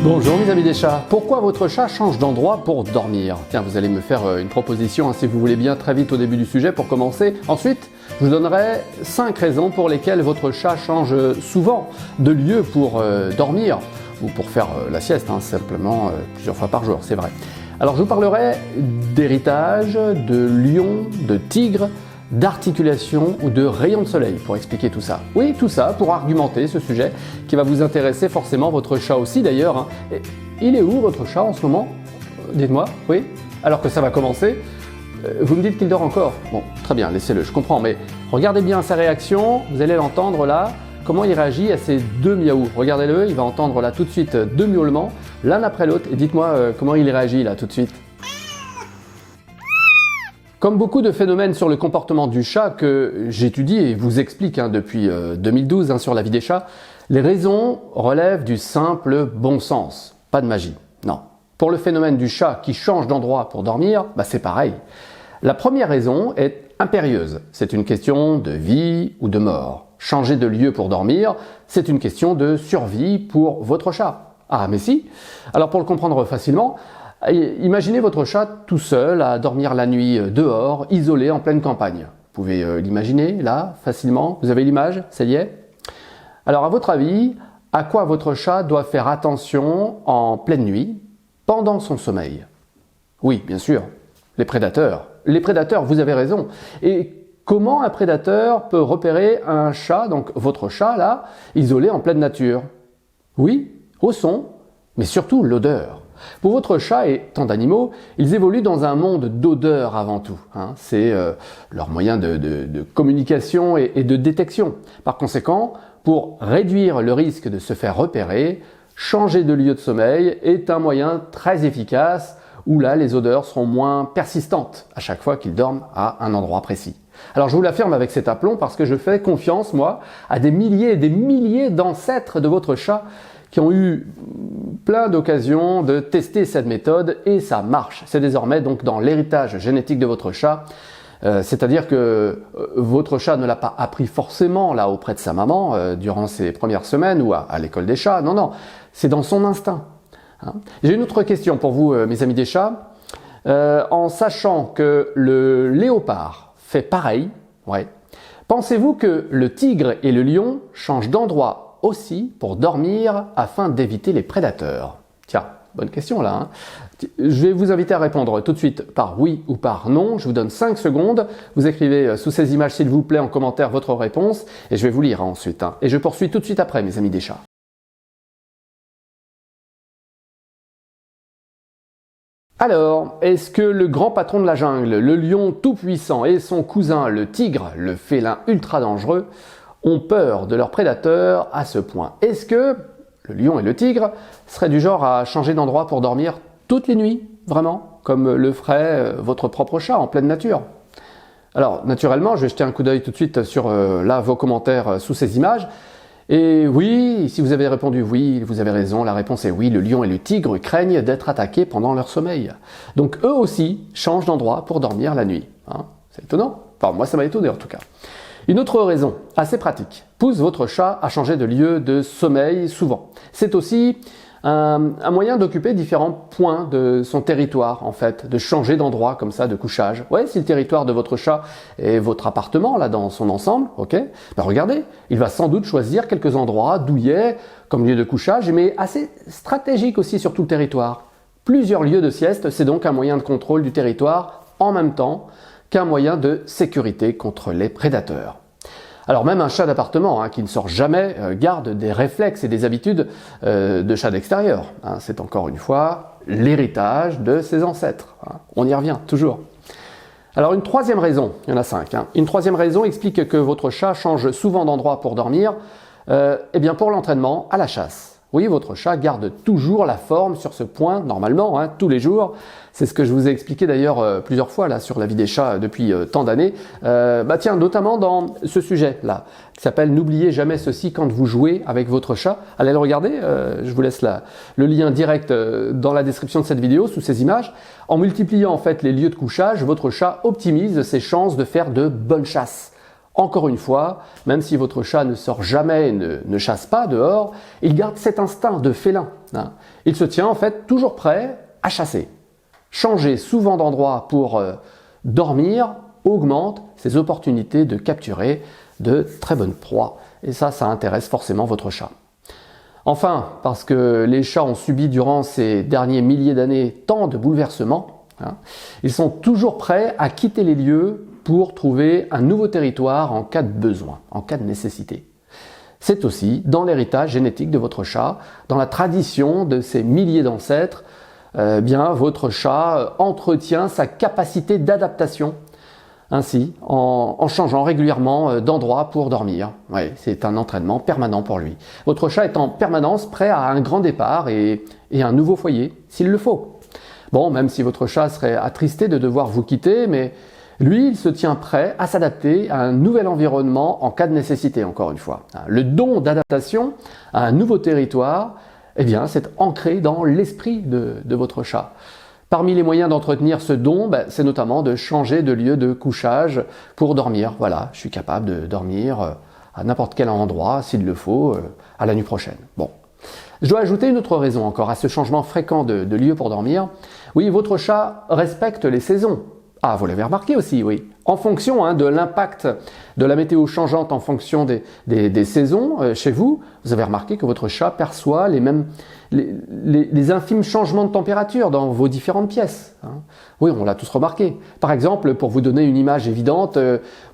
Bonjour mes amis des chats, pourquoi votre chat change d'endroit pour dormir? Tiens, vous allez me faire une proposition si vous voulez bien très vite au début du sujet pour commencer. Ensuite, je vous donnerai 5 raisons pour lesquelles votre chat change souvent de lieu pour dormir ou pour faire la sieste, simplement plusieurs fois par jour, c'est vrai. Alors je vous parlerai d'héritage, de lion, de tigre, d'articulation ou de rayon de soleil pour expliquer tout ça. Oui, tout ça pour argumenter ce sujet qui va vous intéresser forcément, votre chat aussi d'ailleurs. Et il est où votre chat en ce moment? Dites-moi, oui? Alors que ça va commencer, vous me dites qu'il dort encore. Bon, très bien, laissez-le, je comprends, mais regardez bien sa réaction, vous allez l'entendre là, comment il réagit à ces 2 miaou. Regardez-le, il va entendre là tout de suite 2 miaulements, l'un après l'autre, et dites-moi comment il réagit là tout de suite. Comme beaucoup de phénomènes sur le comportement du chat que j'étudie et vous explique depuis 2012 sur la vie des chats, les raisons relèvent du simple bon sens, pas de magie, non. Pour le phénomène du chat qui change d'endroit pour dormir, c'est pareil. La première raison est impérieuse, c'est une question de vie ou de mort. Changer de lieu pour dormir, c'est une question de survie pour votre chat. Ah mais si. Alors pour le comprendre facilement, imaginez votre chat tout seul à dormir la nuit dehors, isolé en pleine campagne. Vous pouvez l'imaginer là, facilement. Vous avez l'image? Ça y est? Alors à votre avis, à quoi votre chat doit faire attention en pleine nuit, pendant son sommeil? Oui, bien sûr, les prédateurs. Les prédateurs, vous avez raison. Et comment un prédateur peut repérer un chat, donc votre chat là, isolé en pleine nature? Oui, au son, mais surtout l'odeur. Pour votre chat et tant d'animaux, ils évoluent dans un monde d'odeur avant tout. C'est leur moyen de communication et de détection. Par conséquent, pour réduire le risque de se faire repérer, changer de lieu de sommeil est un moyen très efficace où là les odeurs seront moins persistantes à chaque fois qu'ils dorment à un endroit précis. Alors je vous l'affirme avec cet aplomb parce que je fais confiance, moi, à des milliers et des milliers d'ancêtres de votre chat qui ont eu plein d'occasions de tester cette méthode et ça marche. C'est désormais donc dans l'héritage génétique de votre chat, c'est-à-dire que votre chat ne l'a pas appris forcément là auprès de sa maman durant ses premières semaines ou à l'école des chats, non, c'est dans son instinct. J'ai une autre question pour vous mes amis des chats. En sachant que le léopard fait pareil, pensez-vous que le tigre et le lion changent d'endroit aussi pour dormir afin d'éviter les prédateurs? Tiens, bonne question là. Je vais vous inviter à répondre tout de suite par oui ou par non. Je vous donne 5 secondes. Vous écrivez sous ces images s'il vous plaît en commentaire votre réponse et je vais vous lire ensuite. Et je poursuis tout de suite après mes amis des chats. Alors, est-ce que le grand patron de la jungle, le lion tout-puissant et son cousin, le tigre, le félin ultra dangereux, ont peur de leurs prédateurs à ce point? Est-ce que le lion et le tigre seraient du genre à changer d'endroit pour dormir toutes les nuits, vraiment, comme le ferait votre propre chat en pleine nature? Alors, naturellement, je vais jeter un coup d'œil tout de suite sur vos commentaires sous ces images. Et oui, si vous avez répondu oui, vous avez raison, la réponse est oui, le lion et le tigre craignent d'être attaqués pendant leur sommeil. Donc eux aussi changent d'endroit pour dormir la nuit. C'est étonnant. Enfin, moi ça m'a étonné en tout cas. Une autre raison, assez pratique, pousse votre chat à changer de lieu de sommeil souvent. C'est aussi un moyen d'occuper différents points de son territoire, en fait, de changer d'endroit comme ça, de couchage. Si le territoire de votre chat est votre appartement, là, dans son ensemble, regardez, il va sans doute choisir quelques endroits douillets comme lieu de couchage, mais assez stratégique aussi sur tout le territoire. Plusieurs lieux de sieste, c'est donc un moyen de contrôle du territoire en même temps qu'un moyen de sécurité contre les prédateurs. Alors même un chat d'appartement qui ne sort jamais garde des réflexes et des habitudes de chat d'extérieur. C'est encore une fois l'héritage de ses ancêtres. On y revient toujours. Alors une troisième raison, il y en a 5. Une troisième raison explique que votre chat change souvent d'endroit pour dormir, pour l'entraînement à la chasse. Oui, votre chat garde toujours la forme sur ce point, normalement, tous les jours. C'est ce que je vous ai expliqué d'ailleurs plusieurs fois là sur la vie des chats depuis tant d'années. Tiens, notamment dans ce sujet-là, qui s'appelle « N'oubliez jamais ceci quand vous jouez avec votre chat ». Allez le regarder, je vous laisse le lien direct dans la description de cette vidéo, sous ces images. En multipliant en fait les lieux de couchage, votre chat optimise ses chances de faire de bonnes chasses. Encore une fois, même si votre chat ne sort jamais, ne chasse pas dehors, il garde cet instinct de félin. Il se tient en fait toujours prêt à chasser. Changer souvent d'endroit pour dormir augmente ses opportunités de capturer de très bonnes proies. Et ça intéresse forcément votre chat. Enfin, parce que les chats ont subi durant ces derniers milliers d'années tant de bouleversements, ils sont toujours prêts à quitter les lieux pour trouver un nouveau territoire en cas de besoin, en cas de nécessité. C'est aussi dans l'héritage génétique de votre chat, dans la tradition de ces milliers d'ancêtres, bien votre chat entretient sa capacité d'adaptation ainsi en changeant régulièrement d'endroit pour dormir. Ouais, c'est un entraînement permanent pour lui. Votre chat est en permanence prêt à un grand départ et un nouveau foyer, s'il le faut. Bon, même si votre chat serait attristé de devoir vous quitter, mais lui, il se tient prêt à s'adapter à un nouvel environnement en cas de nécessité, encore une fois. Le don d'adaptation à un nouveau territoire, eh bien, c'est ancré dans l'esprit de votre chat. Parmi les moyens d'entretenir ce don, c'est notamment de changer de lieu de couchage pour dormir. Voilà, je suis capable de dormir à n'importe quel endroit, s'il le faut, à la nuit prochaine. Bon. Je dois ajouter une autre raison encore à ce changement fréquent de lieu pour dormir. Oui, votre chat respecte les saisons. Ah, vous l'avez remarqué aussi, oui. En fonction de l'impact de la météo changeante en fonction des saisons chez vous, vous avez remarqué que votre chat perçoit les infimes changements de température dans vos différentes pièces. Oui, on l'a tous remarqué. Par exemple, pour vous donner une image évidente,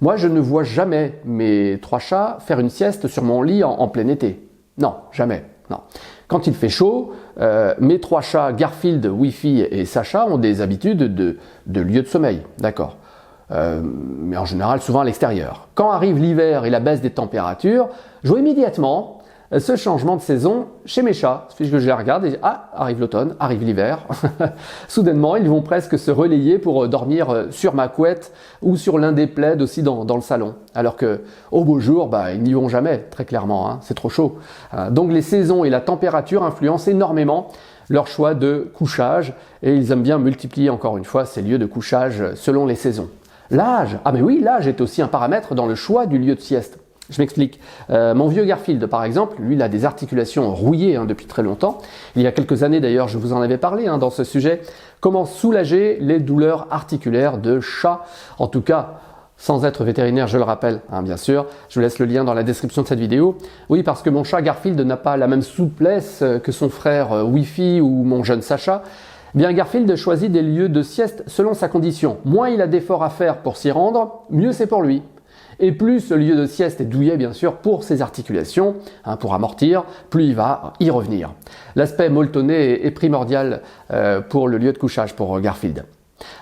moi je ne vois jamais mes 3 chats faire une sieste sur mon lit en plein été. Non, jamais. Non. Quand il fait chaud, mes 3 chats, Garfield, Wi-Fi et Sacha, ont des habitudes de lieu de sommeil, d'accord. Mais en général, souvent à l'extérieur. Quand arrive l'hiver et la baisse des températures, je vois immédiatement ce changement de saison chez mes chats. Il suffit que je les regarde et arrive l'automne, arrive l'hiver. Soudainement, ils vont presque se relayer pour dormir sur ma couette ou sur l'un des plaids aussi dans le salon. Alors que au beau jour, ils n'y vont jamais, très clairement, c'est trop chaud. Donc les saisons et la température influencent énormément leur choix de couchage et ils aiment bien multiplier encore une fois ces lieux de couchage selon les saisons. L'âge, mais oui, l'âge est aussi un paramètre dans le choix du lieu de sieste. Je m'explique. Mon vieux Garfield, par exemple, lui, il a des articulations rouillées depuis très longtemps. Il y a quelques années, d'ailleurs, je vous en avais parlé dans ce sujet. Comment soulager les douleurs articulaires de chat, en tout cas, sans être vétérinaire, je le rappelle, bien sûr. Je vous laisse le lien dans la description de cette vidéo. Oui, parce que mon chat Garfield n'a pas la même souplesse que son frère Wi-Fi ou mon jeune Sacha. Bien, Garfield choisit des lieux de sieste selon sa condition. Moins il a d'efforts à faire pour s'y rendre, mieux c'est pour lui. Et plus ce lieu de sieste est douillet, bien sûr, pour ses articulations, pour amortir, plus il va y revenir. L'aspect molletonné est primordial pour le lieu de couchage pour Garfield.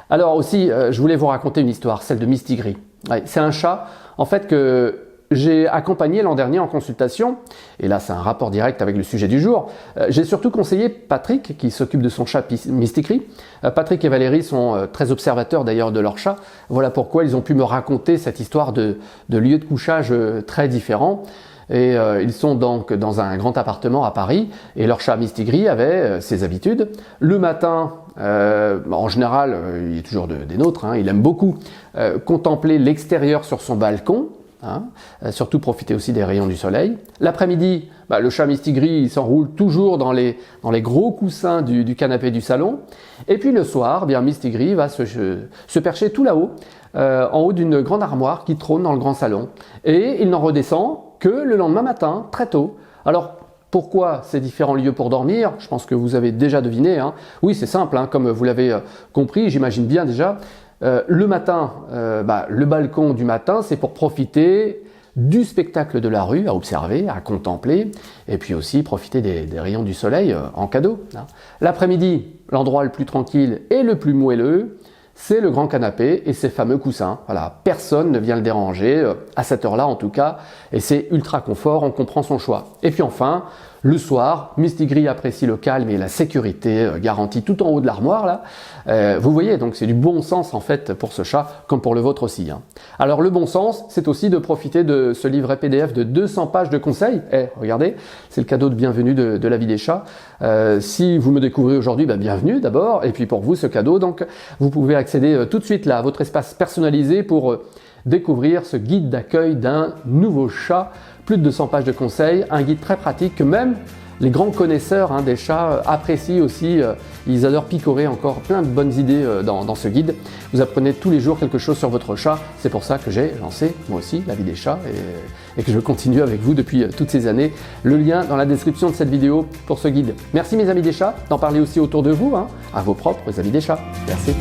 Alors aussi, je voulais vous raconter une histoire, celle de Misty Gris. Ouais, c'est un chat, en fait, que j'ai accompagné l'an dernier en consultation, et là c'est un rapport direct avec le sujet du jour. J'ai surtout conseillé Patrick, qui s'occupe de son chat Misty Gris. Patrick et Valérie sont très observateurs d'ailleurs de leur chat. Voilà pourquoi ils ont pu me raconter cette histoire de lieux de couchage très différents. Et ils sont donc dans un grand appartement à Paris, et leur chat Misty Gris avait ses habitudes. Le matin, en général, il est toujours des nôtres, il aime beaucoup contempler l'extérieur sur son balcon, surtout profiter aussi des rayons du soleil. L'après-midi, le chat Misty Gris il s'enroule toujours dans les gros coussins du canapé du salon. Et puis le soir, Misty Gris va se percher tout là-haut, en haut d'une grande armoire qui trône dans le grand salon. Et il n'en redescend que le lendemain matin, très tôt. Alors, pourquoi ces différents lieux pour dormir? Je pense que vous avez déjà deviné. Oui, c'est simple, comme vous l'avez compris, j'imagine bien déjà. Le matin, le balcon du matin, c'est pour profiter du spectacle de la rue, à observer, à contempler, et puis aussi profiter des rayons du soleil en cadeau. L'après-midi, l'endroit le plus tranquille et le plus moelleux, c'est le grand canapé et ses fameux coussins. Voilà, personne ne vient le déranger, à cette heure-là en tout cas, et c'est ultra confort, on comprend son choix. Et puis enfin, le soir, Misty Gris apprécie le calme et la sécurité garantie tout en haut de l'armoire là. Vous voyez, donc c'est du bon sens en fait pour ce chat, comme pour le vôtre aussi. Alors le bon sens, c'est aussi de profiter de ce livret PDF de 200 pages de conseils. Regardez, c'est le cadeau de bienvenue de la vie des chats. Si vous me découvrez aujourd'hui, bienvenue d'abord. Et puis pour vous, ce cadeau, donc vous pouvez accéder tout de suite là à votre espace personnalisé pour découvrir ce guide d'accueil d'un nouveau chat. Plus de 200 pages de conseils, un guide très pratique que même les grands connaisseurs des chats apprécient aussi. Ils adorent picorer encore plein de bonnes idées dans ce guide. Vous apprenez tous les jours quelque chose sur votre chat. C'est pour ça que j'ai lancé moi aussi la vie des chats et que je continue avec vous depuis toutes ces années. Le lien dans la description de cette vidéo pour ce guide. Merci mes amis des chats d'en parler aussi autour de vous, à vos propres amis des chats. Merci.